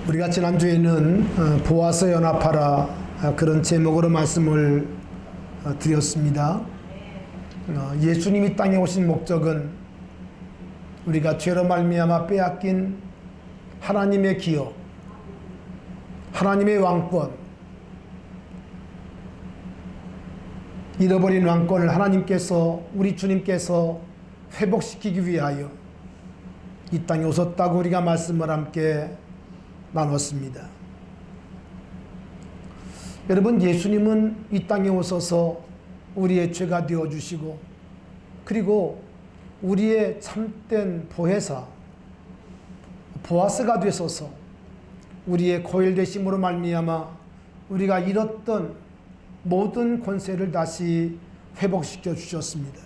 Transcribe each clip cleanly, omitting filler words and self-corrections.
우리가 지난주에는 보아서 연합하라 그런 제목으로 말씀을 드렸습니다. 예수님이 땅에 오신 목적은 우리가 죄로 말미암아 빼앗긴 하나님의 기업, 하나님의 왕권, 잃어버린 왕권을 하나님께서, 우리 주님께서 회복시키기 위하여 이 땅에 오셨다고 우리가 말씀을 함께 나눴습니다. 여러분, 예수님은 이 땅에 오셔서 우리의 죄가 되어주시고, 그리고 우리의 참된 보혜사, 보아스가 되셔서 우리의 고일 되심으로 말미암아 우리가 잃었던 모든 권세를 다시 회복시켜 주셨습니다.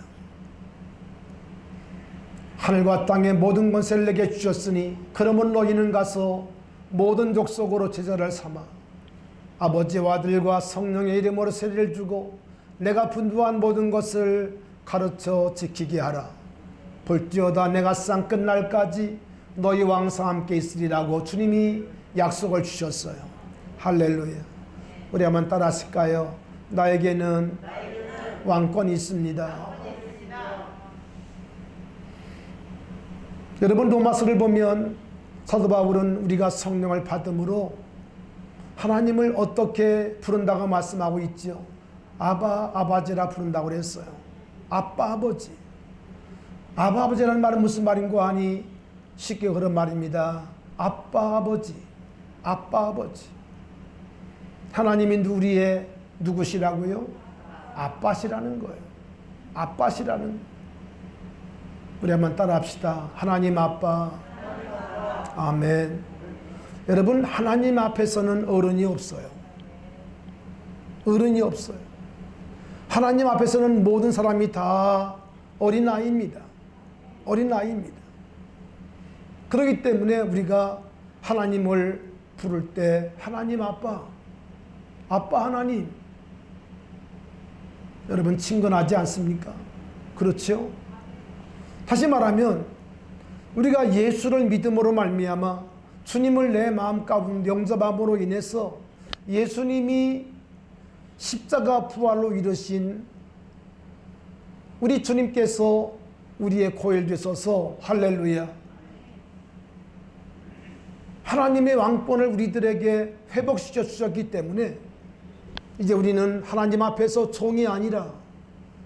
하늘과 땅의 모든 권세를 내게 주셨으니 그러면 너희는 가서 모든 족속으로 제자를 삼아 아버지와 아들과 성령의 이름으로 세례를 주고 내가 분부한 모든 것을 가르쳐 지키게 하라. 볼지어다 내가 쌍 끝날까지 너희와 항상 함께 있으리라고 주님이 약속을 주셨어요. 할렐루야. 우리 한번 따라 하실까요? 나에게는 왕권이 있습니다. 여러분, 로마서를 보면 사도 바울은 우리가 성령을 받음으로 하나님을 어떻게 부른다고 말씀하고 있죠. 아바, 아버지라 부른다고 그랬어요. 아빠, 아버지. 아바, 아버지라는 말은 무슨 말인가 하니 쉽게 그런 말입니다. 아빠, 아버지. 아빠, 아버지. 하나님이 우리의 누구시라고요? 아빠시라는 거예요. 아빠시라는. 우리 한번 따라 합시다. 하나님 아빠. 아멘. 여러분, 하나님 앞에서는 어른이 없어요. 어른이 없어요. 하나님 앞에서는 모든 사람이 다 어린아이입니다. 어린아이입니다. 그렇기 때문에 우리가 하나님을 부를 때 하나님 아빠, 아빠 하나님. 여러분, 친근하지 않습니까? 그렇죠? 다시 말하면 우리가 예수를 믿음으로 말미암아 주님을 내 마음 가운데 영접함으로 인해서 예수님이 십자가 부활로 이루신 우리 주님께서 우리의 고일 되셔서 할렐루야, 하나님의 왕권을 우리들에게 회복시켜 주셨기 때문에 이제 우리는 하나님 앞에서 종이 아니라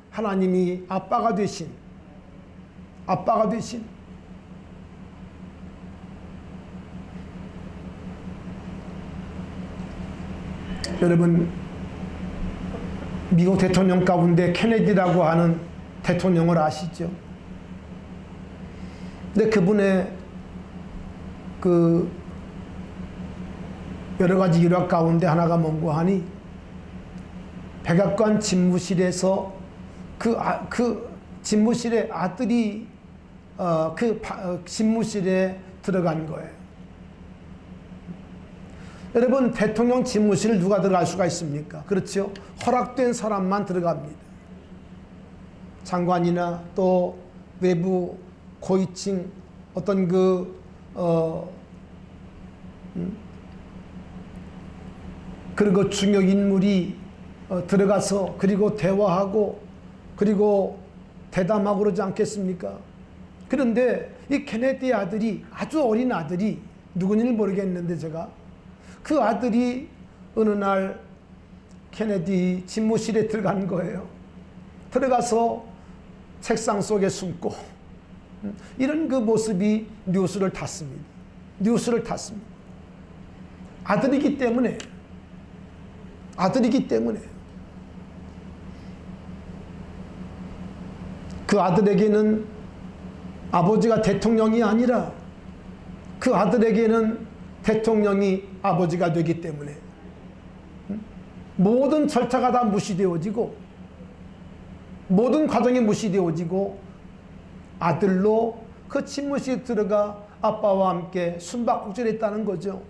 하나님이 아빠가 되신, 아빠가 되신, 여러분, 미국 대통령 가운데 케네디라고 하는 대통령을 아시죠? 근데 그분의 그 여러 가지 일화 가운데 하나가 뭔고 하니 백악관 집무실에서 그 집무실에 아들이 집무실에 들어간 거예요. 여러분, 대통령 집무실을 누가 들어갈 수가 있습니까? 그렇죠? 허락된 사람만 들어갑니다. 장관이나 또 외부 고위층 어떤 그리고 중요 인물이 들어가서 그리고 대화하고 그리고 대담하고 그러지 않겠습니까? 그런데 이 케네디의 아들이, 아주 어린 아들이 누군지는 모르겠는데 제가 그 아들이 어느 날 케네디 집무실에 들어간 거예요. 들어가서 책상 속에 숨고 이런 그 모습이 뉴스를 탔습니다. 뉴스를 탔습니다. 아들이기 때문에 그 아들에게는 아버지가 대통령이 아니라 그 아들에게는 대통령이 아버지가 되기 때문에 모든 절차가 다 무시되어지고 모든 과정이 무시되어지고 아들로 그 집무실에 들어가 아빠와 함께 숨바꼭질했다는 거죠.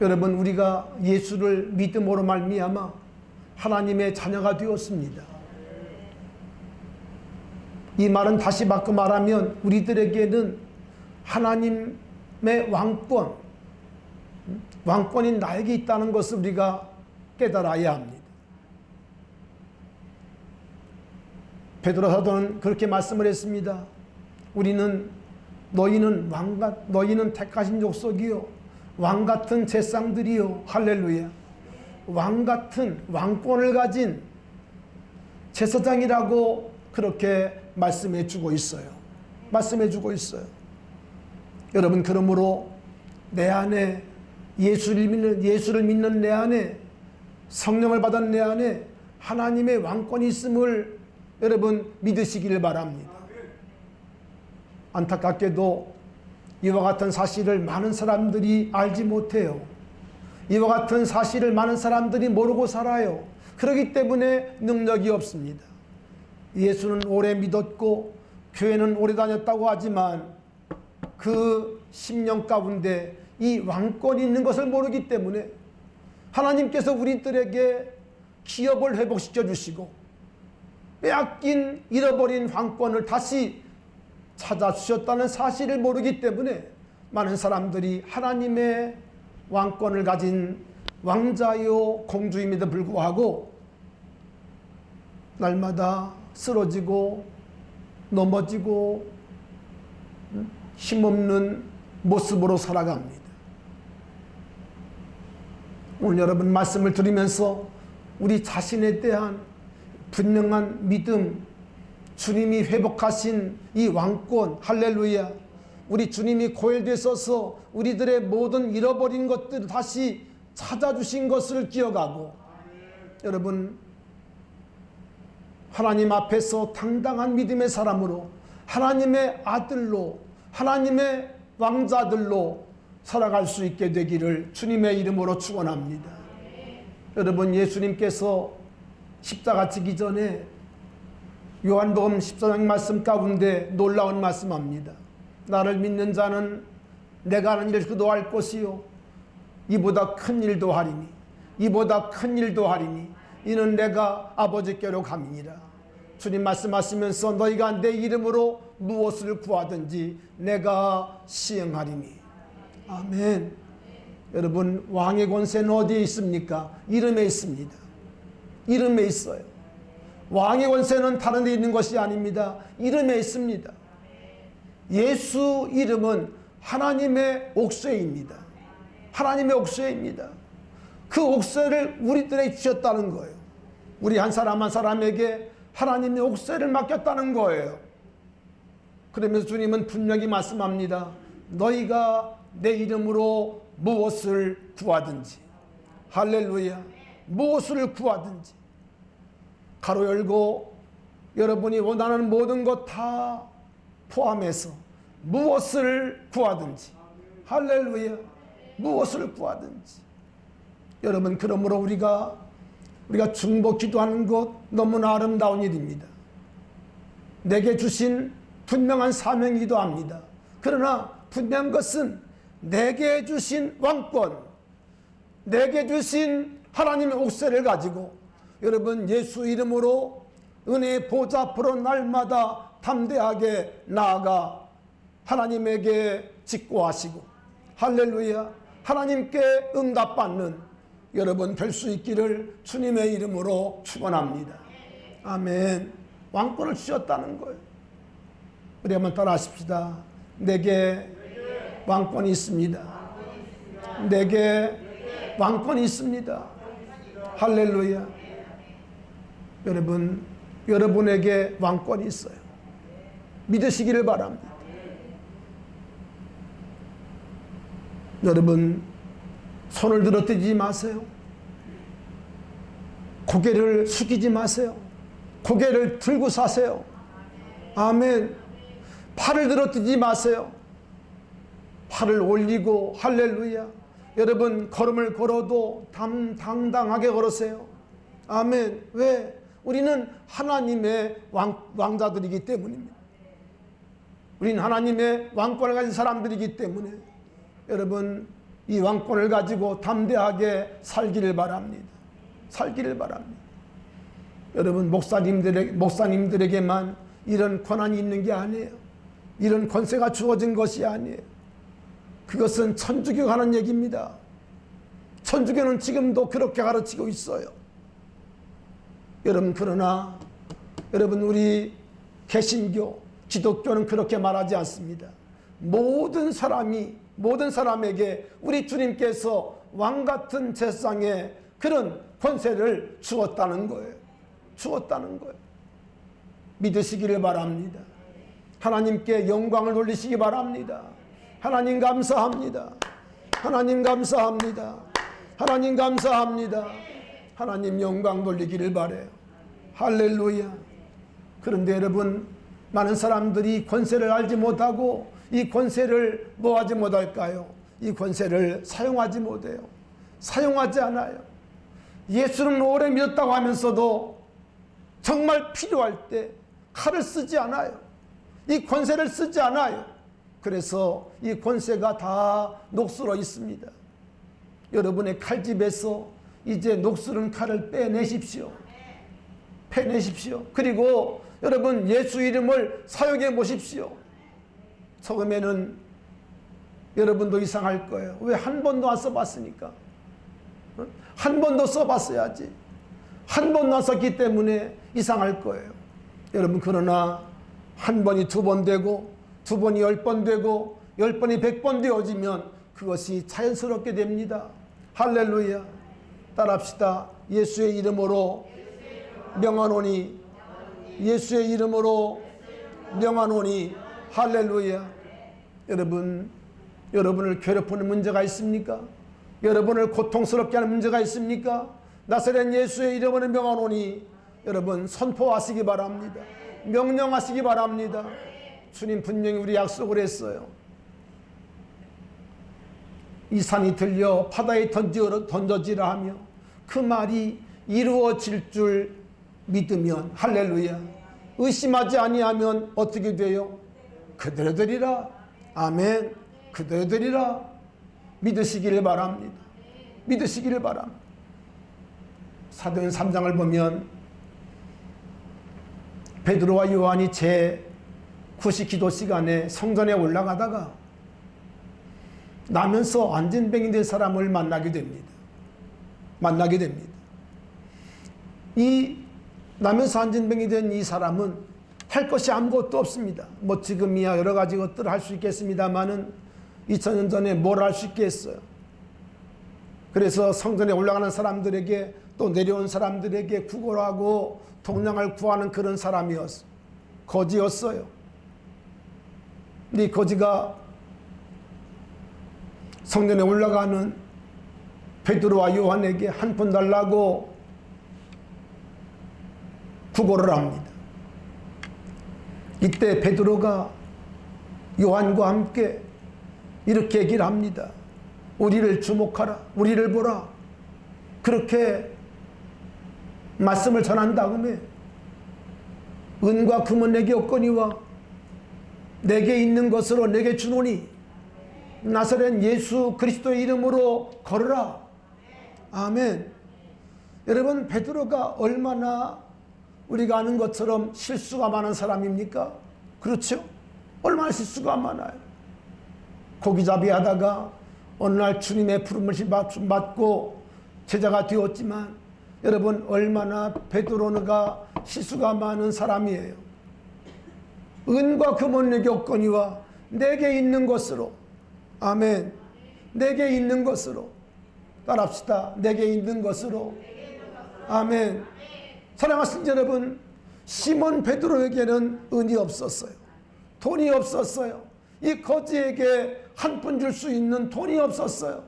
여러분, 우리가 예수를 믿음으로 말미암아 하나님의 자녀가 되었습니다. 이 말은 다시 바꿔 말하면 우리들에게는 하나님 왕권, 왕권이 나에게 있다는 것을 우리가 깨달아야 합니다. 베드로 사도는 그렇게 말씀을 했습니다. 너희는 택하신 족속이요 왕같은 제상들이요 할렐루야, 왕같은 왕권을 가진 제사장이라고 그렇게 말씀해 주고 있어요. 여러분, 그러므로 내 안에 예수를 믿는 내 안에, 성령을 받은 내 안에 하나님의 왕권이 있음을 여러분 믿으시기를 바랍니다. 안타깝게도 이와 같은 사실을 많은 사람들이 알지 못해요. 이와 같은 사실을 많은 사람들이 모르고 살아요. 그렇기 때문에 능력이 없습니다. 예수는 오래 믿었고 교회는 오래 다녔다고 하지만 그 10년 가운데 이 왕권이 있는 것을 모르기 때문에 하나님께서 우리들에게 기업을 회복시켜 주시고 빼앗긴 잃어버린 왕권을 다시 찾아주셨다는 사실을 모르기 때문에 많은 사람들이 하나님의 왕권을 가진 왕자요 공주임에도 불구하고 날마다 쓰러지고 넘어지고 힘없는 모습으로 살아갑니다. 오늘 여러분 말씀을 들으면서 우리 자신에 대한 분명한 믿음, 주님이 회복하신 이 왕권, 할렐루야, 우리 주님이 고혈되셔서 우리들의 모든 잃어버린 것들을 다시 찾아주신 것을 기억하고, 여러분 하나님 앞에서 당당한 믿음의 사람으로, 하나님의 아들로, 하나님의 왕자들로 살아갈 수 있게 되기를 주님의 이름으로 축원합니다. 여러분, 예수님께서 십자가 지기 전에 요한복음 14장 말씀 가운데 놀라운 말씀합니다. 나를 믿는 자는 내가 하는 일을 그도 할 것이요 이보다 큰 일도 하리니, 이보다 큰 일도 하리니 이는 내가 아버지께로 감이니라. 주님 말씀하시면서 너희가 내 이름으로 무엇을 구하든지 내가 시행하리니. 아멘. 여러분, 왕의 권세는 어디에 있습니까? 이름에 있습니다. 이름에 있어요. 왕의 권세는 다른 데 있는 것이 아닙니다. 이름에 있습니다. 예수 이름은 하나님의 옥새입니다. 하나님의 옥새입니다. 그 옥새를 우리들에게 주셨다는 거예요. 우리 한 사람 한 사람에게 하나님의 옥새를 맡겼다는 거예요. 그러면서 주님은 분명히 말씀합니다. 너희가 내 이름으로 무엇을 구하든지, 할렐루야, 무엇을 구하든지, 가로 열고 여러분이 원하는 모든 것 다 포함해서 무엇을 구하든지, 할렐루야, 무엇을 구하든지. 여러분, 그러므로 우리가 중보 기도하는 것 너무나 아름다운 일입니다. 내게 주신 분명한 사명이기도 합니다. 그러나 분명한 것은 내게 주신 왕권, 내게 주신 하나님의 옥새를 가지고 여러분 예수 이름으로 은혜의 보좌 앞으로 날마다 담대하게 나아가 하나님에게 직고하시고, 할렐루야, 하나님께 응답받는 여러분 될 수 있기를 주님의 이름으로 축원합니다. 아멘. 왕권을 주셨다는 거예요. 우리 한번 따라 하십시다. 내게 왕권이 있습니다. 내게 왕권이 있습니다. 할렐루야. 여러분, 여러분에게 왕권이 있어요. 믿으시기를 바랍니다. 여러분, 손을 들어 뜨지 마세요. 고개를 숙이지 마세요. 고개를 들고 사세요. 아멘. 팔을 들어 뜨지 마세요. 팔을 올리고, 할렐루야, 여러분 걸음을 걸어도 당당하게 걸으세요. 아멘. 왜? 우리는 하나님의 왕자들이기 때문입니다. 우리는 하나님의 왕권을 가진 사람들이기 때문에 여러분 이 왕권을 가지고 담대하게 살기를 바랍니다. 살기를 바랍니다. 여러분, 목사님들에게만 이런 권한이 있는 게 아니에요. 이런 권세가 주어진 것이 아니에요. 그것은 천주교가 하는 얘기입니다. 천주교는 지금도 그렇게 가르치고 있어요. 여러분, 그러나 여러분, 우리 개신교, 기독교는 그렇게 말하지 않습니다. 모든 사람에게 우리 주님께서 왕같은 제사장의 그런 권세를 주었다는 거예요. 주었다는 거예요. 믿으시기를 바랍니다. 하나님께 영광을 돌리시기 바랍니다. 하나님 감사합니다. 하나님 감사합니다. 하나님 감사합니다. 하나님 영광 돌리기를 바라요. 할렐루야. 그런데 여러분, 많은 사람들이 권세를 알지 못하고 이 권세를 뭐하지 못할까요? 이 권세를 사용하지 못해요. 사용하지 않아요. 예수는 오래 믿었다고 하면서도 정말 필요할 때 칼을 쓰지 않아요. 이 권세를 쓰지 않아요. 그래서 이 권세가 다 녹슬어 있습니다. 여러분의 칼집에서 이제 녹슬은 칼을 빼내십시오. 빼내십시오. 그리고 여러분, 예수 이름을 사용해 보십시오. 처음에는 여러분도 이상할 거예요. 왜 한 번도 안 써봤으니까. 한 번도 써봤어야지. 한 번도 안 썼기 때문에 이상할 거예요. 여러분, 그러나 한 번이 2번 되고, 2번이 10번 되고, 10번이 100번 되어지면 그것이 자연스럽게 됩니다. 할렐루야. 따라합시다. 예수의 이름으로 명하노니, 예수의 이름으로 명하노니. 할렐루야. 여러분, 여러분을 괴롭히는 문제가 있습니까? 여러분을 고통스럽게 하는 문제가 있습니까? 나사렛 예수의 이름으로 명하노니. 여러분, 선포하시기 바랍니다. 명령하시기 바랍니다. 주님 분명히 우리 약속을 했어요. 이 산이 들려 바다에 던져지라 하며 그 말이 이루어질 줄 믿으면, 할렐루야, 의심하지 아니하면 어떻게 돼요? 그대로 되리라. 아멘. 그대로 되리라. 믿으시기를 바랍니다. 믿으시기를 바랍니다. 사도행 3장을 보면 베드로와 요한이 제9시 기도 시간에 성전에 올라가다가 나면서 안진뱅이 된 사람을 만나게 됩니다. 만나게 됩니다. 이 나면서 안진뱅이 된 이 사람은 할 것이 아무것도 없습니다. 뭐 지금이야 여러 가지 것들을 할 수 있겠습니다만은 2000년 전에 뭘 할 수 있겠어요. 그래서 성전에 올라가는 사람들에게 또 내려온 사람들에게 구걸하고 동량을 구하는 그런 사람이었어요. 거지였어요. 근데 이 거지가 성전에 올라가는 베드로와 요한에게 한 푼 달라고 구걸을 합니다. 이때 베드로가 요한과 함께 이렇게 얘기를 합니다. 우리를 주목하라. 우리를 보라. 그렇게 말씀을 전한 다음에 은과 금은 내게 없거니와 내게 있는 것으로 내게 주노니 나사렛 예수 그리스도의 이름으로 걸으라. 아멘. 여러분, 베드로가 얼마나 우리가 아는 것처럼 실수가 많은 사람입니까? 그렇죠? 얼마나 실수가 많아요. 고기잡이 하다가 어느 날 주님의 부름을 받고 제자가 되었지만 여러분, 얼마나 베드로가 실수가 많은 사람이에요. 은과 금은 내게 없거니와 내게 있는 것으로. 아멘. 내게 있는 것으로. 따라합시다. 내게 있는 것으로. 아멘. 사랑하신 여러분, 시몬 베드로에게는 은이 없었어요. 돈이 없었어요. 이 거지에게 한 푼 줄 수 있는 돈이 없었어요.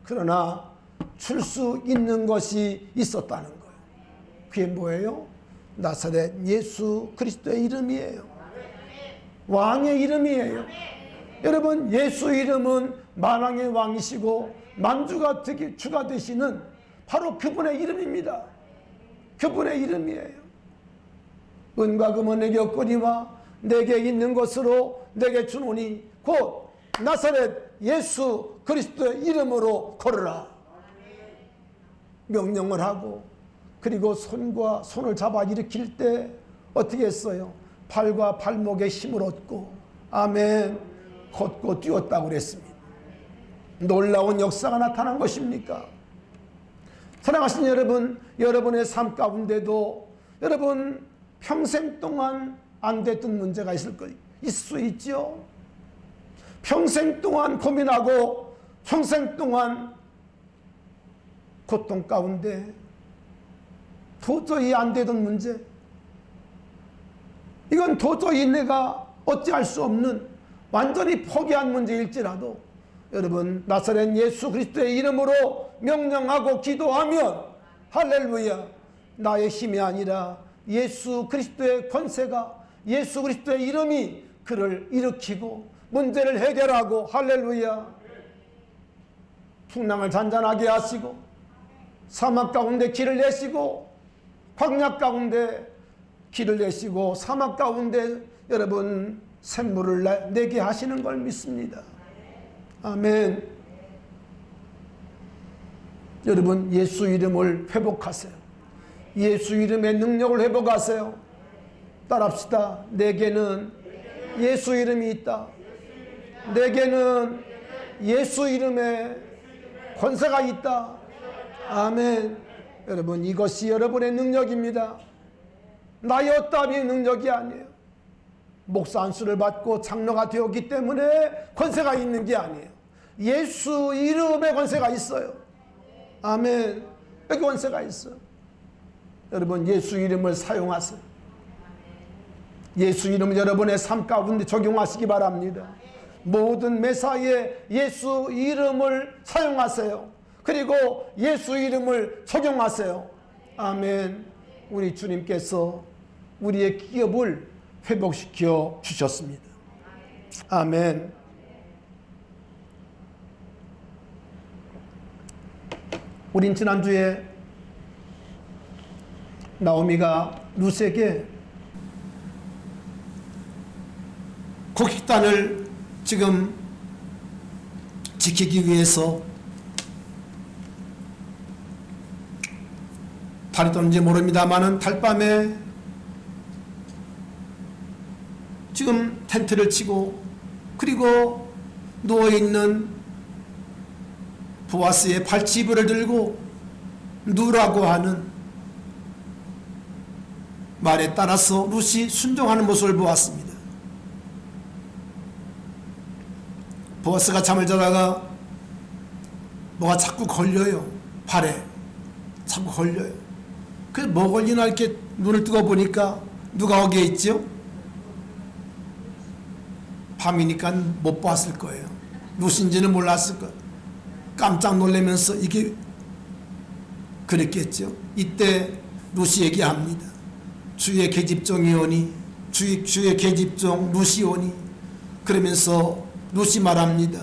그러나 줄 수 있는 것이 있었다는 거예요. 그게 뭐예요? 나사렛 예수 그리스도의 이름이에요. 왕의 이름이에요. 여러분, 예수 이름은 만왕의 왕이시고 만주가 주가 되시는 바로 그분의 이름입니다. 그분의 이름이에요. 은과 금은 내게 없거니와 내게 있는 것으로 내게 주노니 곧 나사렛 예수 그리스도의 이름으로 걸으라. 명령을 하고, 그리고 손과 손을 잡아 일으킬 때 어떻게 했어요? 팔과 발목에 힘을 얻고, 아멘, 걷고 뛰었다고 그랬습니다. 놀라운 역사가 나타난 것입니까? 사랑하신 여러분, 여러분의 삶 가운데도 여러분 평생 동안 안 됐던 문제가 있을 수 있죠. 평생 동안 고민하고 평생 동안 고통 가운데 도저히 안 되던 문제, 이건 도저히 내가 어찌할 수 없는 완전히 포기한 문제일지라도 여러분 나사렛 예수 그리스도의 이름으로 명령하고 기도하면 할렐루야, 나의 힘이 아니라 예수 그리스도의 권세가, 예수 그리스도의 이름이 그를 일으키고 문제를 해결하고 할렐루야, 풍랑을 잔잔하게 하시고 사막 가운데 길을 내시고 광야 가운데 길을 내시고 사막 가운데 여러분 샘물을 내게 하시는 걸 믿습니다. 아멘. 여러분 예수 이름을 회복하세요. 예수 이름의 능력을 회복하세요. 따라합시다. 내게는 예수 이름이 있다. 내게는 예수 이름의 권세가 있다. 아멘. 여러분 이것이 여러분의 능력입니다. 나의 어떠함의 능력이 아니에요. 목사 안수를 받고 장로가 되었기 때문에 권세가 있는 게 아니에요. 예수 이름의 권세가 있어요. 아멘. 여기 권세가 있어요. 여러분 예수 이름을 사용하세요. 예수 이름을 여러분의 삶 가운데 적용하시기 바랍니다. 모든 매사에 예수 이름을 사용하세요. 그리고 예수 이름을 적용하세요. 아멘. 우리 주님께서 우리의 기업을 회복시켜 주셨습니다. 아멘. 우린 지난주에 나오미가 룻에게 곡식단을 지금 지키기 위해서 달이 떴는지 모릅니다만은 달밤에 지금 텐트를 치고 그리고 누워있는 보아스의 발치부를 들고 누라고 하는 말에 따라서 룻이 순종하는 모습을 보았습니다. 보아스가 잠을 자다가 뭐가 자꾸 걸려요. 발에 자꾸 걸려요. 그래서 뭐 걸리나 이렇게 눈을 뜨고 보니까 누가 거기에 있죠? 밤이니까 못 봤을 거예요. 룻인지는 몰랐을 거예요. 깜짝 놀라면서 이게 그랬겠죠. 이때 룻이 얘기합니다. 주의 계집종이 오니, 주의 계집종 룻이 오니, 그러면서 룻이 말합니다.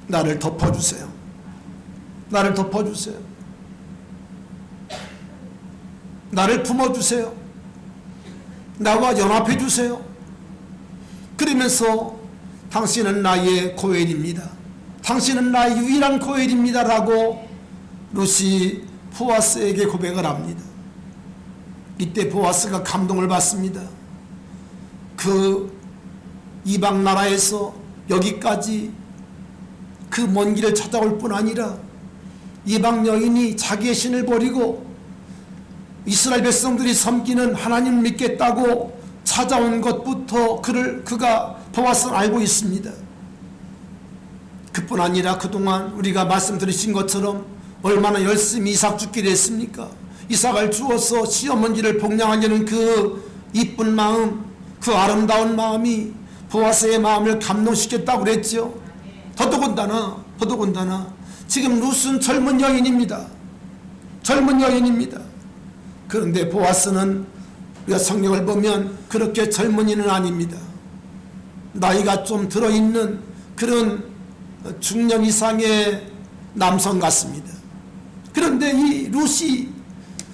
나를 덮어주세요. 나를 덮어주세요. 나를 품어주세요. 나와 연합해주세요. 그러면서 당신은 나의 고엘입니다. 당신은 나의 유일한 고엘입니다. 라고 룻이 보아스에게 고백을 합니다. 이때 보아스가 감동을 받습니다. 그 이방 나라에서 여기까지 그 먼 길을 찾아올 뿐 아니라 이방 여인이 자기의 신을 버리고 이스라엘 백성들이 섬기는 하나님을 믿겠다고 찾아온 것부터 그가 보아스는 알고 있습니다. 그뿐 아니라 그동안 우리가 말씀 들으신 것처럼 얼마나 열심히 이삭 죽기를 했습니까? 이삭을 주어서 시어머니를 복양하려는 그 이쁜 마음, 그 아름다운 마음이 보아스의 마음을 감동시켰다고 그랬죠. 더더군다나 지금 룻은 젊은 여인입니다. 젊은 여인입니다. 그런데 보아스는 우리가 성경을 보면 그렇게 젊은이는 아닙니다. 나이가 좀 들어있는 그런 중년 이상의 남성 같습니다. 그런데 이 룻이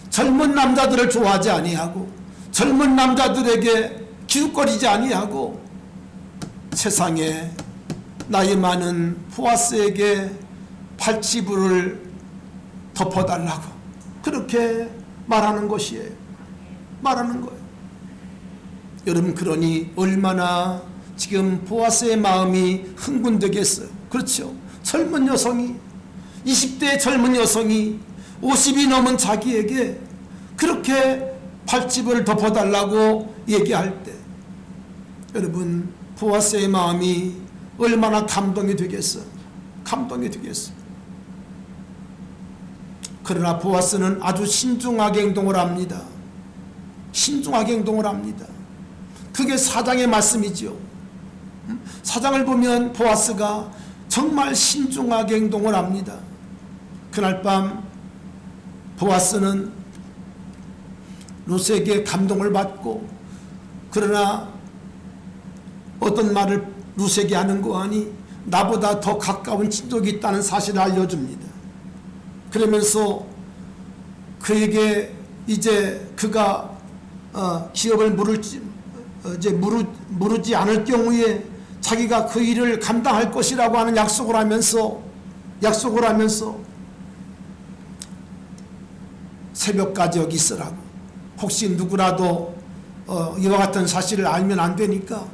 젊은 남자들을 좋아하지 아니하고 젊은 남자들에게 기웃거리지 아니하고 세상에 나이 많은 보아스에게 발치부를 덮어달라고 그렇게 말하는 것이에요. 말하는 거예요. 여러분, 그러니 얼마나 지금 보아스의 마음이 흥분되겠어요. 그렇죠. 젊은 여성이 20대의 젊은 여성이 50이 넘은 자기에게 그렇게 팔집을 덮어달라고 얘기할 때 여러분 보아스의 마음이 얼마나 감동이 되겠어. 감동이 되겠어. 그러나 보아스는 아주 신중하게 행동을 합니다. 신중하게 행동을 합니다. 그게 사장의 말씀이지요. 사장을 보면 보아스가 정말 신중하게 행동을 합니다. 그날 밤 보아스는 룻에게 감동을 받고 그러나 어떤 말을 룻에게 하는 거 아니 나보다 더 가까운 친족이 있다는 사실을 알려줍니다. 그러면서 그에게 이제 그가 기업을 무르지 않을 경우에 자기가 그 일을 감당할 것이라고 하는 약속을 하면서 새벽까지 여기 있으라고. 혹시 누구라도 이와 같은 사실을 알면 안 되니까.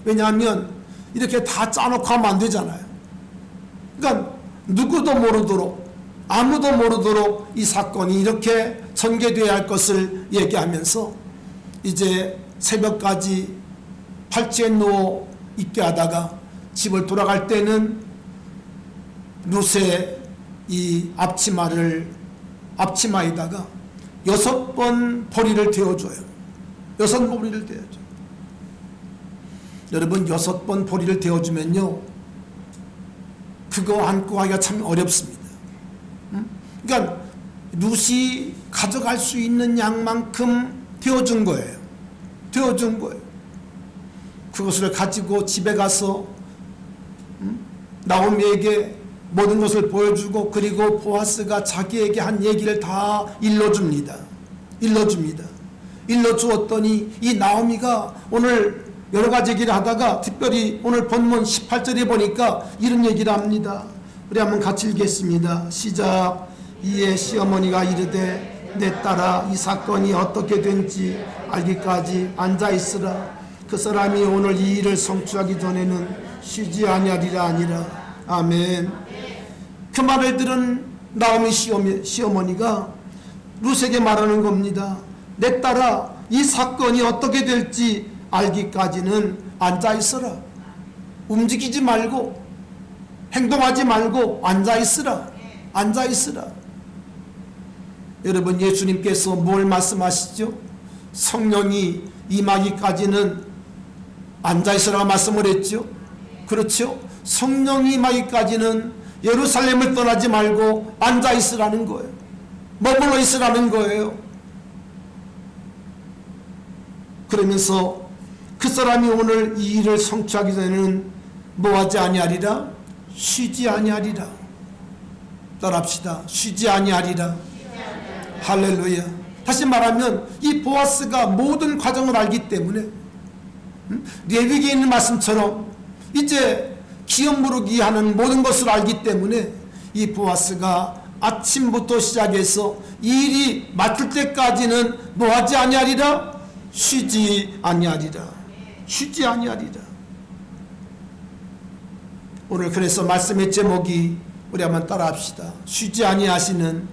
왜냐하면 이렇게 다 짜놓고 하면 안 되잖아요. 그러니까 누구도 모르도록 아무도 모르도록 이 사건이 이렇게 전개되어야 할 것을 얘기하면서 이제 새벽까지 팔찌에 누워 있게 하다가 집을 돌아갈 때는 룻의 이 앞치마에다가 6번 보리를 데워줘요. 6보리를 데워줘요. 여러분 6번 보리를 데워주면요 그거 안고 가기가 참 어렵습니다. 그러니까 룻이 가져갈 수 있는 양만큼 데워준 거예요. 데워준 거예요. 그것을 가지고 집에 가서 나오미에게 모든 것을 보여주고 그리고 보아스가 자기에게 한 얘기를 다 일러줍니다. 일러주었더니 이 나오미가 오늘 여러 가지 얘기를 하다가 특별히 오늘 본문 18절에 보니까 이런 얘기를 합니다. 우리 한번 같이 읽겠습니다. 시작. 이에 시어머니가 이르되 내 딸아 이 사건이 어떻게 된지 알기까지 앉아있으라. 그 사람이 오늘 이 일을 성취하기 전에는 쉬지 아니하리라 아니라. 아멘. 그 말을 들은 나오미 시어머니가 룻에게 말하는 겁니다. 내 딸아 이 사건이 어떻게 될지 알기까지는 앉아있으라. 움직이지 말고 행동하지 말고 앉아있으라. 여러분 예수님께서 뭘 말씀하시죠? 성령이 임하기까지는 앉아있으라고 말씀을 했죠. 그렇죠? 성령이 임하기까지는 예루살렘을 떠나지 말고 앉아있으라는 거예요. 머물러 있으라는 거예요. 그러면서 그 사람이 오늘 이 일을 성취하기 전에는 뭐하지 아니하리라? 쉬지 아니하리라. 따라합시다. 쉬지 아니하리라. 할렐루야. 다시 말하면 이 보아스가 모든 과정을 알기 때문에 레위기에 있는 말씀처럼 이제 기업 무르기 하는 모든 것을 알기 때문에 이 보아스가 아침부터 시작해서 이 일이 맡을 때까지는 뭐하지 아니하리라? 쉬지 아니하리라. 오늘 그래서 말씀의 제목이 우리 한번 따라합시다. 쉬지 아니하시는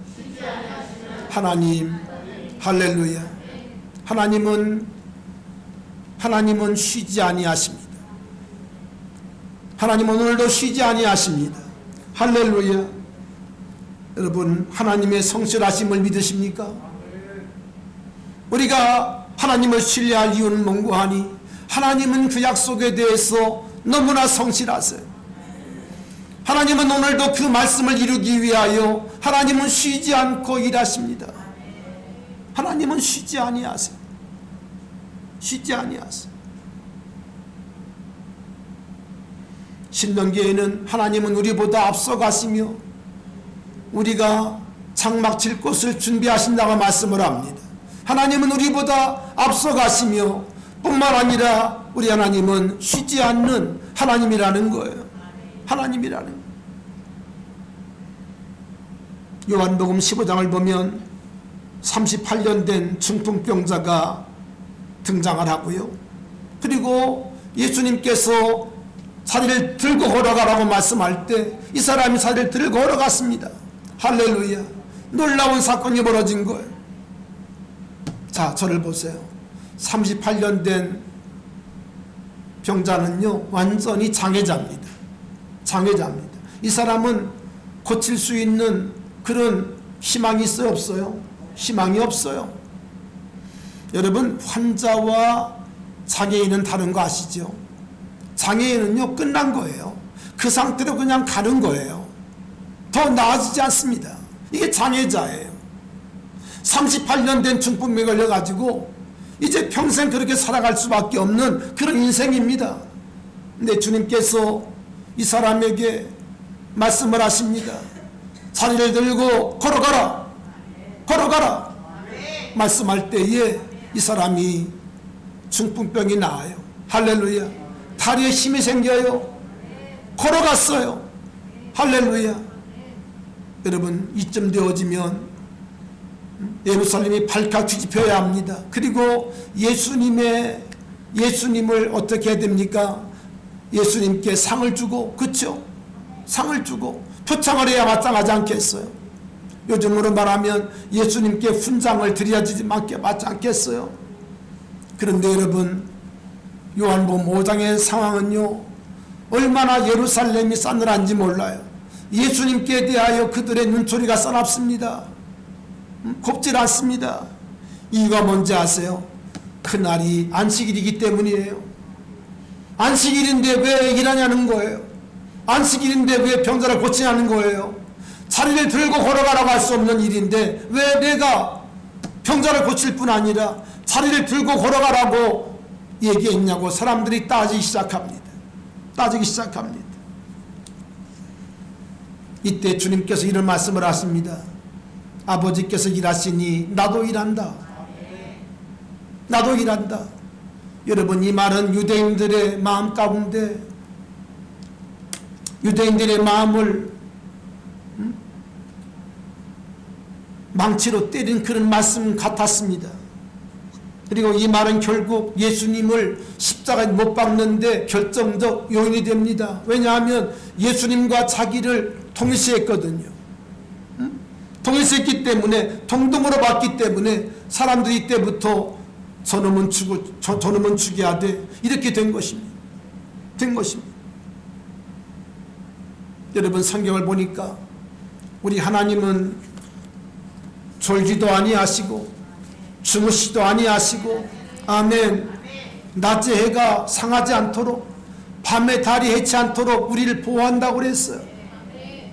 하나님. 할렐루야. 하나님은 쉬지 아니하십니다. 하나님은 오늘도 쉬지 아니하십니다. 할렐루야. 여러분 하나님의 성실하심을 믿으십니까? 우리가 하나님을 신뢰할 이유는 뭔고 하니 하나님은 그 약속에 대해서 너무나 성실하세요. 하나님은 오늘도 그 말씀을 이루기 위하여 하나님은 쉬지 않고 일하십니다. 하나님은 쉬지 아니하세요. 신명기에는 하나님은 우리보다 앞서가시며 우리가 장막 칠 곳을 준비하신다고 말씀을 합니다. 하나님은 우리보다 앞서가시며 뿐만 아니라 우리 하나님은 쉬지 않는 하나님이라는 거예요. 요한복음 15장을 보면 38년 된 중풍병자가 등장을 하고요. 그리고 예수님께서 자리를 들고 걸어가라고 말씀할 때 이 사람이 자리를 들고 걸어갔습니다. 할렐루야. 놀라운 사건이 벌어진 거예요. 자, 저를 보세요. 38년 된 병자는요, 완전히 장애자입니다. 장애자입니다. 이 사람은 고칠 수 있는 그런 희망이 있어요, 없어요? 희망이 없어요. 여러분, 환자와 장애인은 다른 거 아시죠? 장애인은요, 끝난 거예요. 그 상태로 그냥 가는 거예요. 더 나아지지 않습니다. 이게 장애자예요. 38년 된 중풍에 걸려가지고 이제 평생 그렇게 살아갈 수밖에 없는 그런 인생입니다. 근데 주님께서 이 사람에게 말씀을 하십니다. 자리를 들고 걸어가라, 걸어가라 말씀할 때에 이 사람이 중풍병이 나아요. 할렐루야. 다리에 힘이 생겨요. 걸어갔어요. 할렐루야. 여러분, 이쯤 되어지면 예루살렘이 발칵 뒤집혀야 합니다. 그리고 예수님을 어떻게 해야 됩니까? 예수님께 상을 주고, 그렇죠? 상을 주고 표창을 해야 마땅하지 않겠어요? 요즘으로 말하면 예수님께 훈장을 드려야지 맞지 않겠어요? 그런데 여러분, 요한복음 5장의 상황은요, 얼마나 예루살렘이 싸늘한지 몰라요. 예수님께 대하여 그들의 눈초리가 싸납습니다. 곱질 않습니다. 이유가 뭔지 아세요? 그날이 안식일이기 때문이에요. 안식일인데 왜 일하냐는 거예요. 안식일인데 왜 병자를 고치냐는 거예요. 자리를 들고 걸어가라고 할 수 없는 일인데 왜 내가 병자를 고칠 뿐 아니라 자리를 들고 걸어가라고 얘기했냐고 사람들이 따지기 시작합니다. 따지기 시작합니다. 이때 주님께서 이런 말씀을 하십니다. 아버지께서 일하시니 나도 일한다. 나도 일한다. 여러분, 이 말은 유대인들의 마음 가운데, 유대인들의 마음을 망치로 때린 그런 말씀 같았습니다. 그리고 이 말은 결국 예수님을 십자가에 못 박는데 결정적 요인이 됩니다. 왜냐하면 예수님과 자기를 동일시했거든요. 동일시했기 때문에, 동등으로 봤기 때문에 사람들이 이때부터 저놈은 죽여야 돼, 이렇게 된 것입니다. 된 것입니다. 여러분, 성경을 보니까 우리 하나님은 졸지도 아니하시고 주무시도 아니하시고, 아멘, 낮에 해가 상하지 않도록 밤에 달이 해치 않도록 우리를 보호한다고 그랬어요.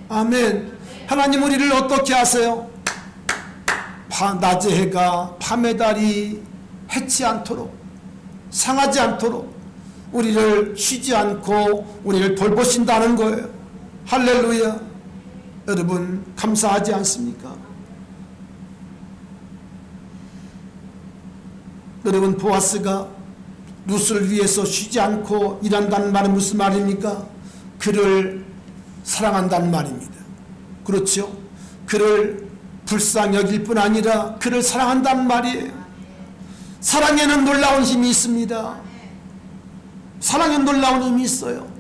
아멘. 하나님 우리를 어떻게 하세요? 낮에 해가 밤에 달이 해치 않도록, 상하지 않도록 우리를 쉬지 않고 우리를 돌보신다는 거예요. 할렐루야. 여러분, 감사하지 않습니까? 여러분, 보아스가 룻을 위해서 쉬지 않고 일한다는 말은 무슨 말입니까? 그를 사랑한다는 말입니다. 그렇죠? 그를 불쌍히 여길 뿐 아니라 그를 사랑한다는 말이에요. 사랑에는 놀라운 힘이 있습니다. 사랑에는 놀라운 힘이 있어요.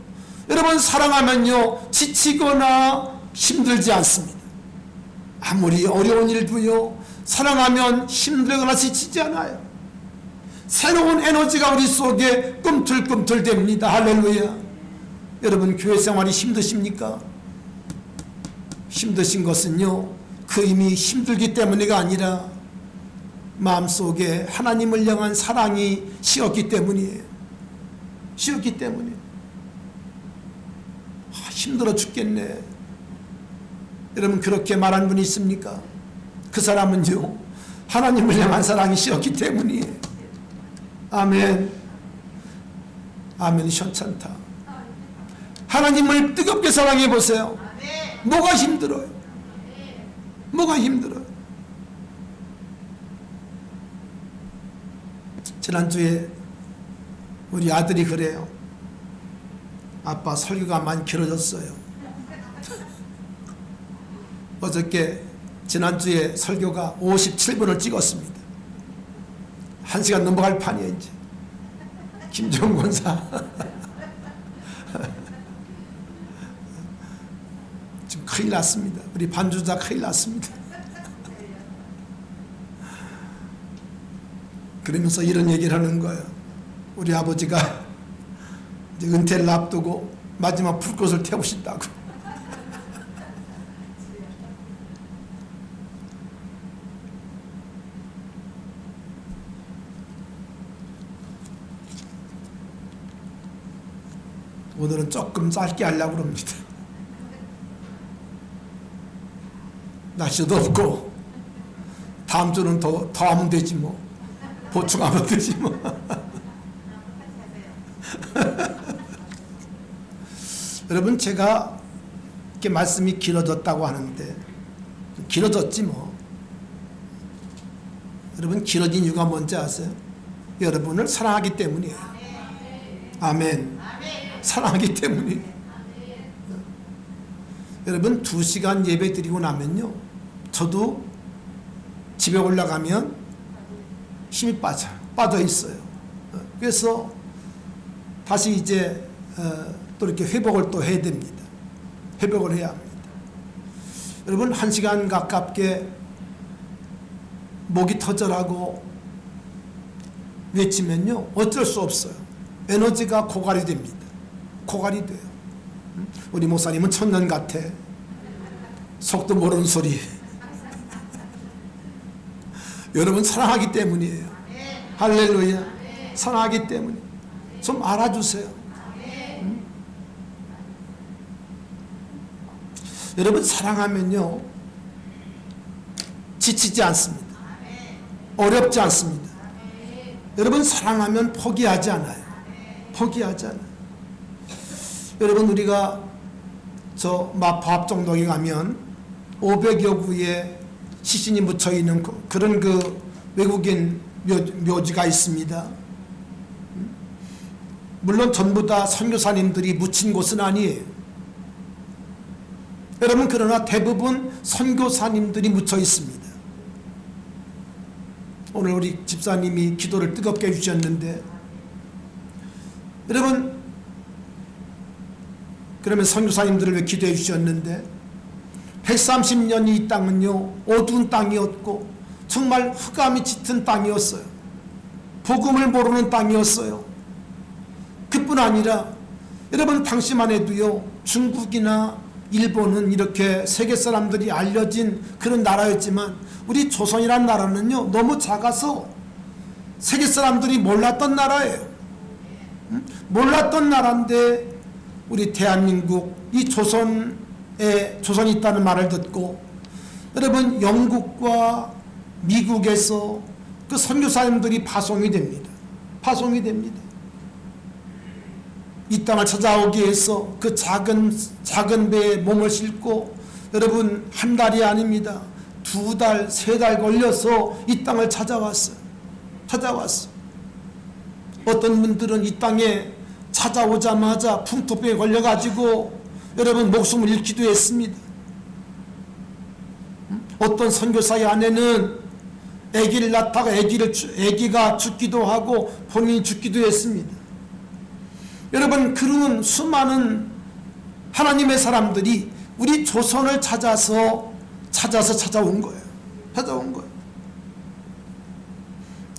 여러분, 사랑하면요, 지치거나 힘들지 않습니다. 아무리 어려운 일도요, 사랑하면 힘들거나 지치지 않아요. 새로운 에너지가 우리 속에 꿈틀꿈틀 됩니다. 할렐루야. 여러분, 교회 생활이 힘드십니까? 힘드신 것은요, 그 힘이 힘들기 때문이가 아니라 마음속에 하나님을 향한 사랑이 식었기 때문이에요. 식었기 때문이에요. 힘들어 죽겠네. 여러분, 그렇게 말한 분이 있습니까? 그 사람은요, 하나님을 향한 사랑이 식었기 때문이에요. 아멘. 아멘. 현찬타. 하나님을 뜨겁게 사랑해 보세요. 뭐가 힘들어요? 뭐가 힘들어요? 지난주에 우리 아들이 그래요. 아빠, 설교가 많이 길어졌어요. 어저께 지난주에 설교가 57분을 찍었습니다. 1시간 넘어갈 판이에요. 이제 김종곤사 지금 큰일 났습니다. 우리 반주자 큰일 났습니다. 그러면서 이런 얘기를 하는 거예요. 우리 아버지가 이제 은퇴를 앞두고 마지막 불꽃을 태우신다고. 오늘은 조금 짧게 하려고 합니다. 날씨도 없고 다음 주는 더 하면 되지 뭐. 보충하면 되지 뭐. 여러분, 제가 이렇게 말씀이 길어졌다고 하는데 길어졌지 뭐. 여러분, 길어진 이유가 뭔지 아세요? 여러분을 사랑하기 때문이에요. 아멘. 사랑하기 때문이에요. 여러분, 2시간 예배 드리고 나면요, 저도 집에 올라가면 힘이 빠져 있어요. 그래서 다시 이제 또 이렇게 회복을 또 해야 됩니다. 회복을 해야 합니다. 여러분, 1시간 가깝게 목이 터져라고 외치면요, 어쩔 수 없어요. 에너지가 고갈이 됩니다. 고갈이 돼요. 우리 목사님은 천년 같아. 속도 모르는 소리. 여러분, 사랑하기 때문이에요. 할렐루야. 사랑하기 때문에. 좀 알아주세요. 여러분, 사랑하면요, 지치지 않습니다. 어렵지 않습니다. 여러분, 사랑하면 포기하지 않아요. 포기하지 않아요. 여러분, 우리가 저 마포합정동에 가면 500여 구의 시신이 묻혀 있는 그런 그 외국인 묘지가 있습니다. 물론 전부 다 선교사님들이 묻힌 곳은 아니에요. 여러분, 그러나 대부분 선교사님들이 묻혀 있습니다. 오늘 우리 집사님이 기도를 뜨겁게 해주셨는데, 여러분, 그러면 선교사님들을 왜 기도해 주셨는데, 130년이 이 땅은요, 어두운 땅이었고 정말 흑암이 짙은 땅이었어요. 복음을 모르는 땅이었어요. 그뿐 아니라 여러분, 당시만 해도요, 중국이나 일본은 이렇게 세계 사람들이 알려진 그런 나라였지만, 우리 조선이라는 나라는요, 너무 작아서 세계 사람들이 몰랐던 나라예요. 몰랐던 나라인데 우리 대한민국, 이 조선이 있다는 말을 듣고, 여러분, 영국과 미국에서 그 선교사님들이 파송이 됩니다. 파송이 됩니다. 이 땅을 찾아오기 위해서 그 작은 배에 몸을 싣고, 여러분, 한 달이 아닙니다. 2달, 3달 걸려서 이 땅을 찾아왔어요. 어떤 분들은 이 땅에 찾아오자마자 풍토병에 걸려가지고 여러분, 목숨을 잃기도 했습니다. 어떤 선교사의 아내는 아기를 낳다가 아기가 죽기도 하고 본인이 죽기도 했습니다. 여러분, 그런 수많은 하나님의 사람들이 우리 조선을 찾아온 거예요. 찾아온 거예요.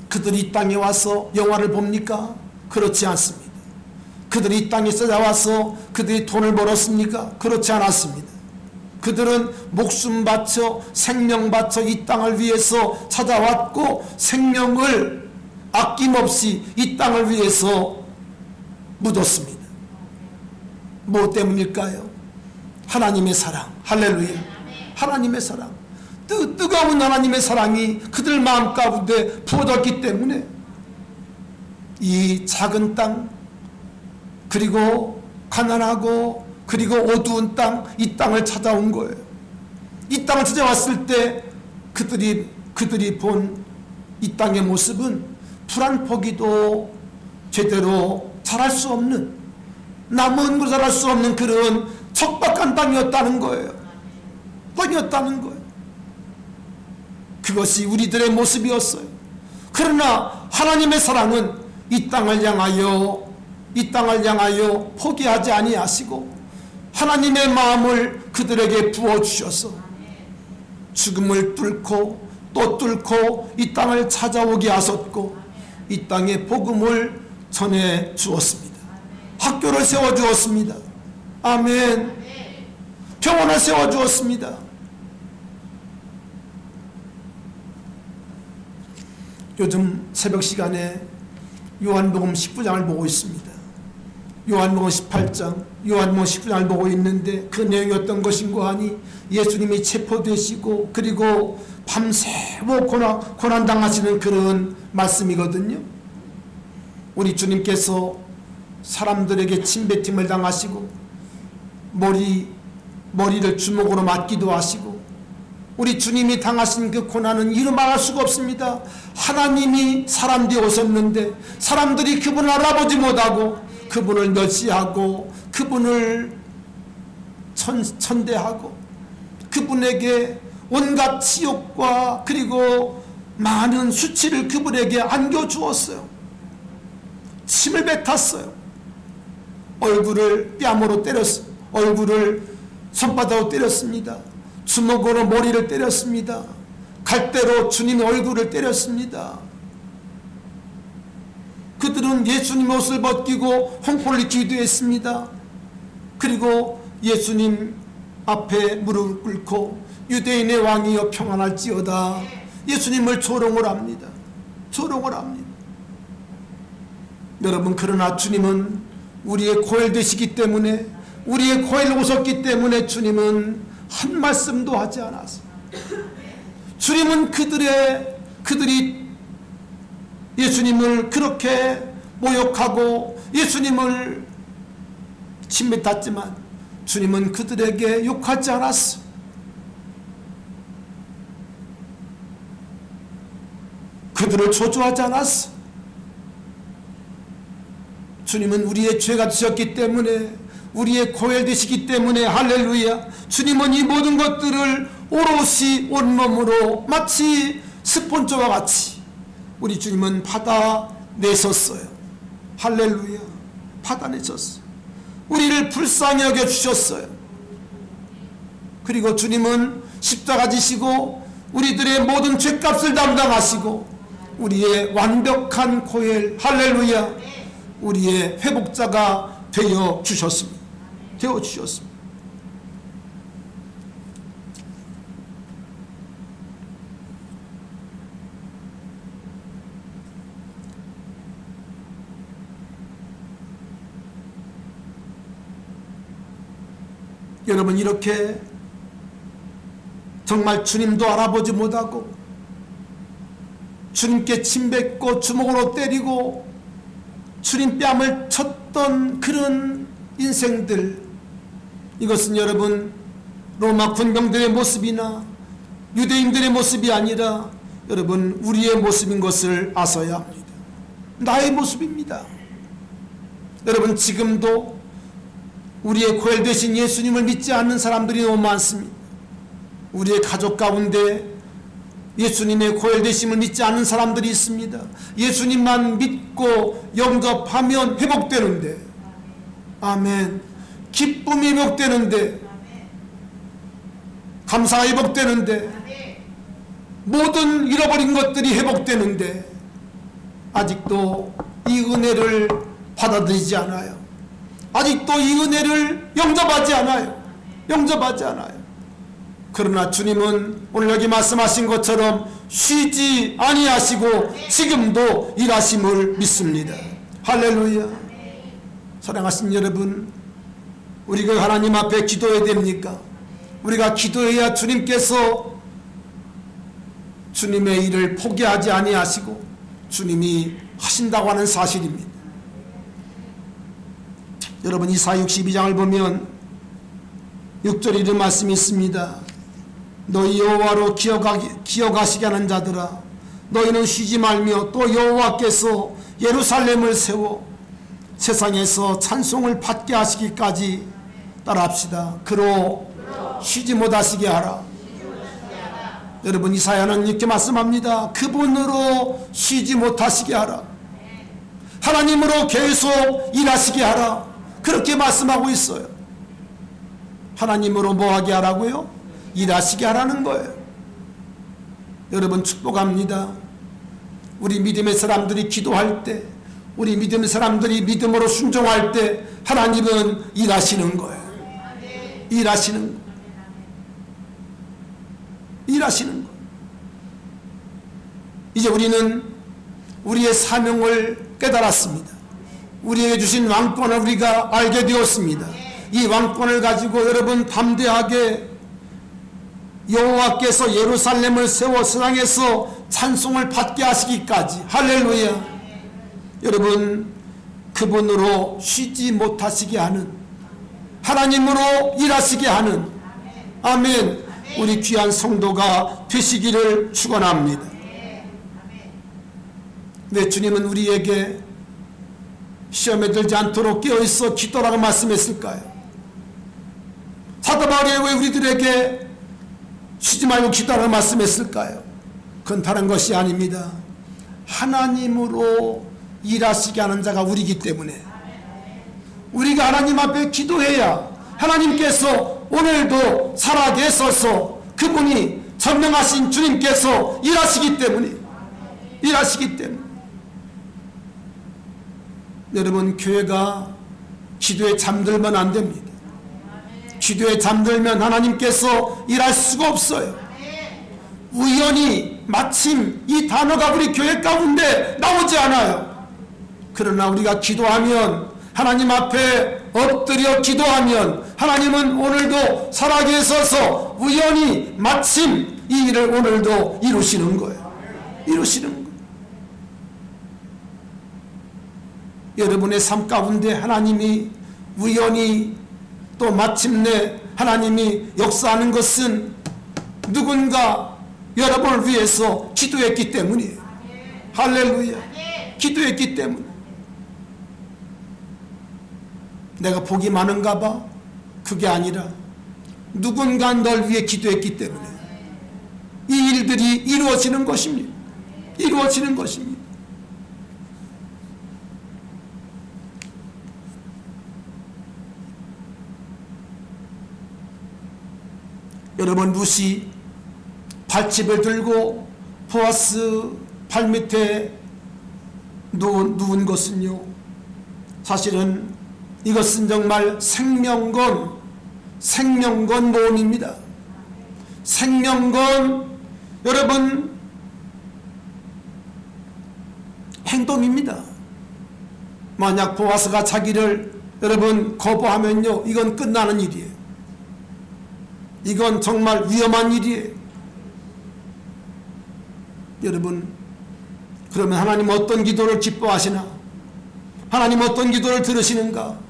그들이 이 땅에 와서 영화를 봅니까? 그렇지 않습니다. 그들이 이 땅에 찾아와서 그들이 돈을 벌었습니까? 그렇지 않았습니다. 그들은 목숨 바쳐, 생명 바쳐 이 땅을 위해서 찾아왔고, 생명을 아낌없이 이 땅을 위해서 묻었습니다. 뭐 때문일까요? 하나님의 사랑. 할렐루야. 하나님의 사랑. 뜨거운 하나님의 사랑이 그들 마음 가운데 부어졌기 때문에 이 작은 땅, 그리고 가난하고 그리고 어두운 땅, 이 땅을 찾아온 거예요. 이 땅을 찾아왔을 때 그들이 본 이 땅의 모습은 풀 한 포기도 제대로 자랄 수 없는, 나무 한 그루 자랄 수 없는 그런 척박한 땅이었다는 거예요. 땅이었다는 거예요. 그것이 우리들의 모습이었어요. 그러나 하나님의 사랑은 이 땅을 향하여 포기하지 아니하시고, 하나님의 마음을 그들에게 부어주셔서 죽음을 뚫고 또 뚫고 이 땅을 찾아오게 하셨고 이 땅에 복음을 전해 주었습니다. 학교를 세워주었습니다. 아멘. 병원을 세워주었습니다. 요즘 새벽 시간에 요한복음 19장을 보고 있습니다. 요한복음 18장, 요한복음 19장을 보고 있는데 그 내용이 어떤 것인가 하니 예수님이 체포되시고 그리고 밤새워 고난당하시는 그런 말씀이거든요. 우리 주님께서 사람들에게 침뱉음을 당하시고 머리를 주먹으로 맞기도 하시고 우리 주님이 당하신 그 고난은 이루 말할 수가 없습니다. 하나님이 사람 되어 오셨는데 사람들이 그분을 알아보지 못하고 그분을 멸시하고 그분을 천대하고 그분에게 온갖 치욕과 그리고 많은 수치를 그분에게 안겨주었어요. 침을 뱉었어요. 얼굴을 뺨으로 때렸습니다. 얼굴을 손바닥으로 때렸습니다. 주먹으로 머리를 때렸습니다. 갈대로 주님의 얼굴을 때렸습니다. 그들은 예수님의 옷을 벗기고 홍포를 기도했습니다. 그리고 예수님 앞에 무릎을 꿇고 유대인의 왕이여 평안할지어다 예수님을 조롱을 합니다. 조롱을 합니다. 여러분, 그러나 주님은 우리의 고엘 되시기 때문에 우리의 고엘 오셨기 때문에 주님은 한 말씀도 하지 않았어요. 주님은 그들이 예수님을 그렇게 모욕하고 예수님을 침뱉었지만 주님은 그들에게 욕하지 않았어. 그들을 저주하지 않았어. 주님은 우리의 죄가 되셨기 때문에 우리의 고엘 되시기 때문에 할렐루야, 주님은 이 모든 것들을 오롯이 온몸으로 마치 스폰저와 같이 우리 주님은 받아내셨어요. 할렐루야, 받아내셨어요. 우리를 불쌍히 여겨주셨어요. 그리고 주님은 십자가 지시고 우리들의 모든 죄값을 담당하시고 우리의 완벽한 고엘, 할렐루야, 우리의 회복자가 되어 주셨습니다. 되어 주셨습니다. 여러분, 이렇게 정말 주님도 알아보지 못하고 주님께 침뱉고 주먹으로 때리고 주님 뺨을 쳤던 그런 인생들, 이것은 여러분 로마 군병들의 모습이나 유대인들의 모습이 아니라 여러분 우리의 모습인 것을 아셔야 합니다. 나의 모습입니다. 여러분, 지금도 우리의 고엘 되신 예수님을 믿지 않는 사람들이 너무 많습니다. 우리의 가족 가운데 예수님의 고엘 되심을 믿지 않는 사람들이 있습니다. 예수님만 믿고 영접하면 회복되는데, 아멘, 기쁨이 회복되는데, 감사가 회복되는데, 모든 잃어버린 것들이 회복되는데 아직도 이 은혜를 받아들이지 않아요. 아직도 이 은혜를 영접하지 않아요. 영접하지 않아요. 그러나 주님은 오늘 여기 말씀하신 것처럼 쉬지 아니하시고 지금도 일하심을 믿습니다. 할렐루야. 사랑하신 여러분, 우리가 하나님 앞에 기도해야 됩니까? 우리가 기도해야 주님께서 주님의 일을 포기하지 아니하시고 주님이 하신다고 하는 사실입니다. 여러분, 이사야 62장을 보면 6절에 이런 말씀이 있습니다. 너희 여호와로 기억하시게 하는 자들아, 너희는 쉬지 말며 또 여호와께서 예루살렘을 세워 세상에서 찬송을 받게 하시기까지 따라합시다. 그로 쉬지 못하시게 하라. 여러분, 이사야는 이렇게 말씀합니다. 그분으로 쉬지 못하시게 하라. 하나님으로 계속 일하시게 하라. 그렇게 말씀하고 있어요. 하나님으로 뭐하게 하라고요? 일하시게 하라는 거예요. 여러분 축복합니다. 우리 믿음의 사람들이 기도할 때, 우리 믿음의 사람들이 믿음으로 순종할 때 하나님은 일하시는 거예요. 일하시는 거예요. 일하시는 거예요. 이제 우리는 우리의 사명을 깨달았습니다. 우리에게 주신 왕권을 우리가 알게 되었습니다. 이 왕권을 가지고 여러분 담대하게 여호와께서 예루살렘을 세워 세상에서 찬송을 받게 하시기까지, 할렐루야, 여러분 그분으로 쉬지 못하시게 하는, 하나님으로 일하시게 하는, 아멘, 우리 귀한 성도가 되시기를 축원합니다. 왜 주님은 우리에게 시험에 들지 않도록 깨어있어 기도라고 말씀했을까요? 사도 바울이 왜 우리들에게 쉬지 말고 기도하라고 말씀했을까요? 그건 다른 것이 아닙니다. 하나님으로 일하시게 하는 자가 우리이기 때문에, 우리가 하나님 앞에 기도해야 하나님께서 오늘도 살아계셔서 그분이 전능하신 주님께서 일하시기 때문에, 여러분 교회가 기도에 잠들면 안 됩니다. 기도에 잠들면 하나님께서 일할 수가 없어요. 우연히 마침 이 단어가 우리 교회 가운데 나오지 않아요. 그러나 우리가 기도하면, 하나님 앞에 엎드려 기도하면 하나님은 오늘도 살아계셔서 우연히 마침 이 일을 오늘도 이루시는 거예요. 이루시는 거예요. 여러분의 삶 가운데 하나님이 우연히 또 마침내 하나님이 역사하는 것은 누군가 여러분을 위해서 기도했기 때문이에요. 할렐루야. 기도했기 때문에. 내가 복이 많은가 봐? 그게 아니라 누군가 널 위해 기도했기 때문에 이 일들이 이루어지는 것입니다. 이루어지는 것입니다. 여러분, 룻이 발집을 들고 보아스 발밑에 누운 것은요, 사실은 이것은 정말 생명건 모험입니다. 생명건, 여러분, 행동입니다. 만약 보아스가 자기를 여러분 거부하면요, 이건 끝나는 일이에요. 이건 정말 위험한 일이에요. 여러분, 그러면 하나님 어떤 기도를 기뻐하시나? 하나님 어떤 기도를 들으시는가?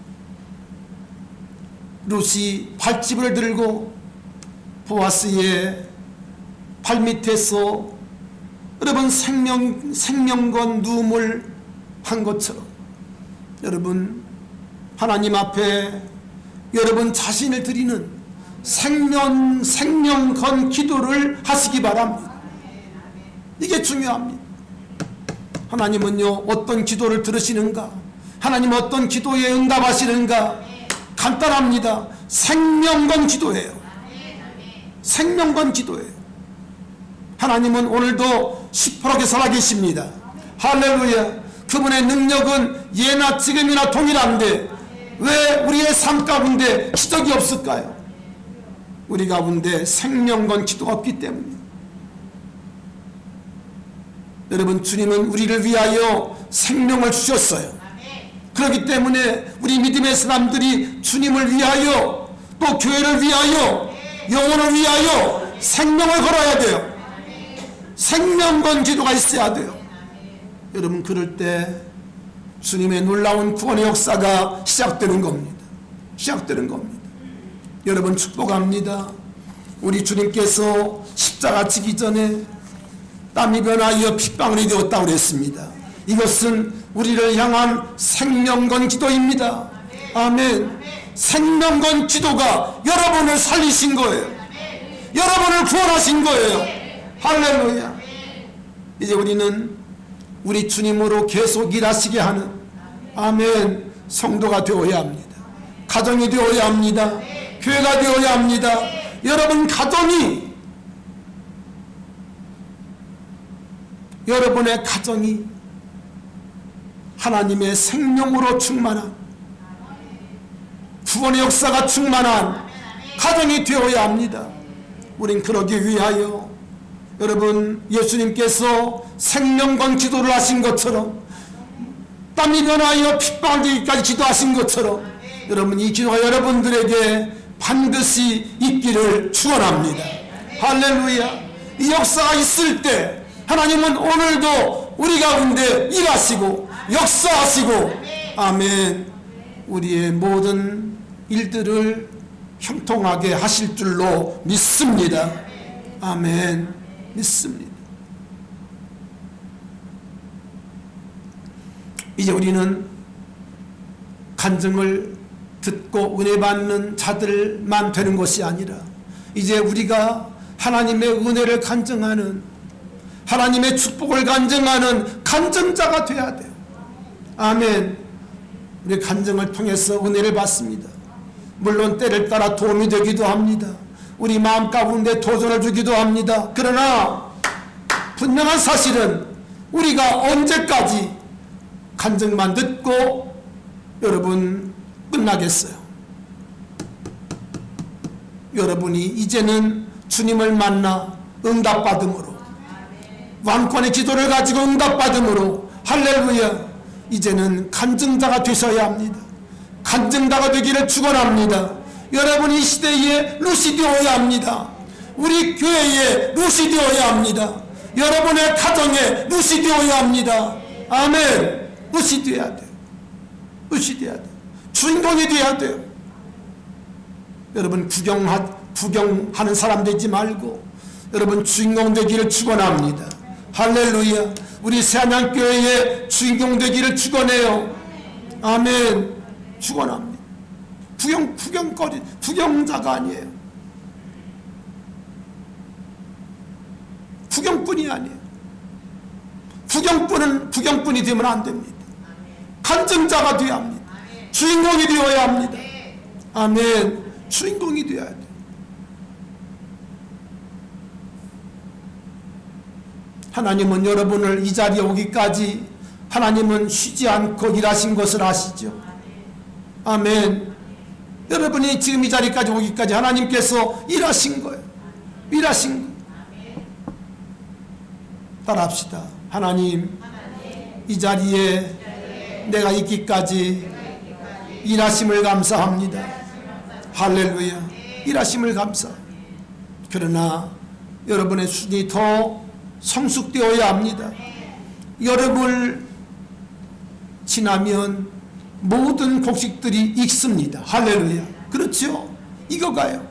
룻이 발집을 들고 보아스의 발밑에서 여러분 생명건 누움을 한 것처럼, 여러분 하나님 앞에 여러분 자신을 드리는 생명건 기도를 하시기 바랍니다. 이게 중요합니다. 하나님은요, 어떤 기도를 들으시는가? 하나님 어떤 기도에 응답하시는가? 간단합니다. 생명건 기도예요. 생명건 기도예요. 하나님은 오늘도 시퍼렇게 살아계십니다. 할렐루야. 그분의 능력은 예나 지금이나 동일한데 왜 우리의 삶 가운데 기적이 없을까요? 우리 가운데 생명건 기도가 없기 때문에. 여러분, 주님은 우리를 위하여 생명을 주셨어요. 그렇기 때문에 우리 믿음의 사람들이 주님을 위하여, 또 교회를 위하여, 영혼을 위하여 생명을 걸어야 돼요. 생명건 기도가 있어야 돼요. 여러분, 그럴 때 주님의 놀라운 구원의 역사가 시작되는 겁니다. 시작되는 겁니다. 여러분, 축복합니다. 우리 주님께서 십자가 지기 전에 땀이 변하여 핏방울이 되었다고 그랬습니다. 이것은 우리를 향한 생명건 기도입니다. 아멘. 생명건 기도가 여러분을 살리신 거예요. 여러분을 구원하신 거예요. 할렐루야. 이제 우리는 우리 주님으로 계속 일하시게 하는, 아멘, 성도가 되어야 합니다. 가정이 되어야 합니다. 교회가 되어야 합니다. 여러분 가정이, 여러분의 가정이 하나님의 생명으로 충만한, 구원의 역사가 충만한 가정이 되어야 합니다. 우린 그러기 위하여 여러분, 예수님께서 생명건 기도를 하신 것처럼, 땀이 변하여 핏방울 되기까지 기도하신 것처럼, 여러분 이 기도가 여러분들에게 반드시 있기를 축원합니다. 할렐루야. 이 역사가 있을 때 하나님은 오늘도 우리 가운데 일하시고 역사하시고, 아멘, 우리의 모든 일들을 형통하게 하실 줄로 믿습니다. 아멘. 믿습니다. 이제 우리는 간증을 듣고 은혜 받는 자들만 되는 것이 아니라, 이제 우리가 하나님의 은혜를 간증하는, 하나님의 축복을 간증하는 간증자가 되어야 돼요. 아멘. 우리 간증을 통해서 은혜를 받습니다. 물론 때를 따라 도움이 되기도 합니다. 우리 마음 가운데 도전을 주기도 합니다. 그러나 분명한 사실은 우리가 언제까지 간증만 듣고 여러분 끝나겠어요? 여러분이 이제는 주님을 만나 응답받음으로, 왕권의 기도를 가지고 응답받음으로, 할렐루야, 이제는 간증자가 되셔야 합니다. 간증자가 되기를 축원합니다. 여러분이 이 시대에 룻이 되어야 합니다. 우리 교회에 룻이 되어야 합니다. 여러분의 가정에 룻이 되어야 합니다. 아멘. 룻이 되어야 돼요. 룻이 되어야 돼요. 주인공이 되어야 돼요. 여러분 구경하는 사람 되지 말고 여러분 주인공 되기를 축원합니다. 할렐루야. 우리 새안양교회의 주인공 되기를 축원해요. 아멘. 축원합니다. 구경자가 아니에요. 구경꾼이 아니에요. 구경꾼이 되면 안 됩니다. 간증자가 되어야 합니다. 주인공이 되어야 합니다. 아멘. 주인공이 되어야 돼요. 하나님은 여러분을 이 자리에 오기까지 하나님은 쉬지 않고 일하신 것을 아시죠? 아멘. 여러분이 지금 이 자리까지 오기까지 하나님께서 일하신 거예요. 일하신 거예요. 따라합시다. 하나님, 이 자리에 내가 있기까지 일하심을 감사합니다. 할렐루야. 일하심을 감사합니다. 그러나 여러분의 순이 더 성숙되어야 합니다. 여름을 지나면 모든 곡식들이 익습니다. 할렐루야. 그렇죠? 익어가요.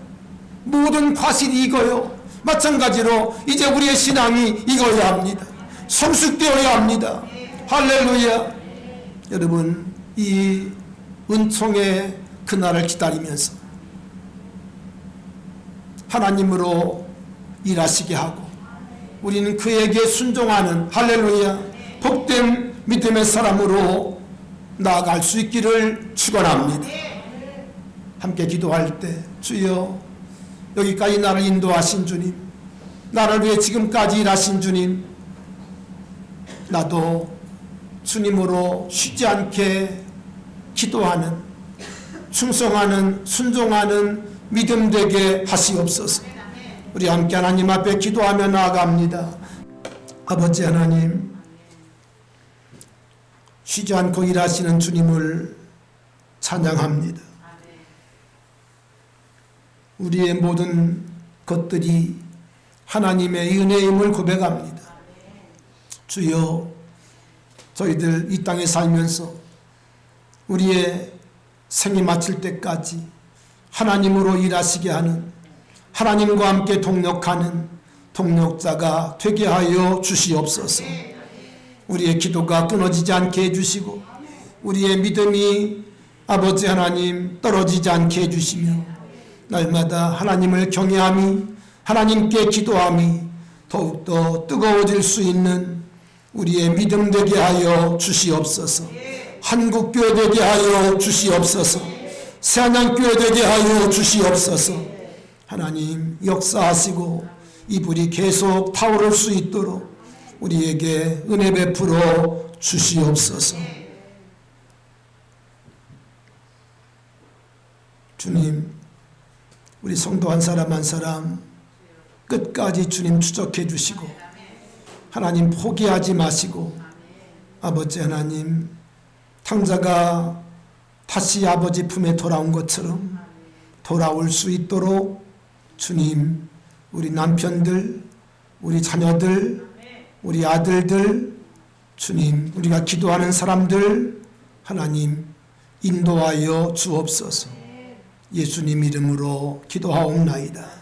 모든 과실이 익어요. 마찬가지로 이제 우리의 신앙이 익어야 합니다. 성숙되어야 합니다. 할렐루야. 여러분, 이 은총의 그날을 기다리면서 하나님으로 일하시게 하고 우리는 그에게 순종하는, 할렐루야, 복된 믿음의 사람으로 나아갈 수 있기를 축원합니다. 함께 기도할 때, 주여, 여기까지 나를 인도하신 주님, 나를 위해 지금까지 일하신 주님, 나도 주님으로 쉬지 않게 기도하는, 충성하는, 순종하는 믿음 되게 하시옵소서. 우리 함께 하나님 앞에 기도하며 나아갑니다. 아버지 하나님, 쉬지 않고 일하시는 주님을 찬양합니다. 우리의 모든 것들이 하나님의 은혜임을 고백합니다. 주여, 저희들 이 땅에 살면서 우리의 생이 마칠 때까지 하나님으로 일하시게 하는, 하나님과 함께 동력하는 동력자가 되게 하여 주시옵소서. 우리의 기도가 끊어지지 않게 해주시고 우리의 믿음이 아버지 하나님 떨어지지 않게 해주시며 날마다 하나님을 경외함이, 하나님께 기도함이 더욱더 뜨거워질 수 있는 우리의 믿음 되게 하여 주시옵소서. 한국교회 되게 하여 주시옵소서. 새한양교회 되게 하여 주시옵소서. 하나님 역사하시고 이 불이 계속 타오를 수 있도록 우리에게 은혜 베풀어 주시옵소서. 주님, 우리 성도 한 사람 한 사람 끝까지 주님 추적해 주시고 하나님 포기하지 마시고 아버지 하나님 탕자가 다시 아버지 품에 돌아온 것처럼 돌아올 수 있도록 주님, 우리 남편들, 우리 자녀들, 우리 아들들, 주님, 우리가 기도하는 사람들 하나님 인도하여 주옵소서. 예수님 이름으로 기도하옵나이다.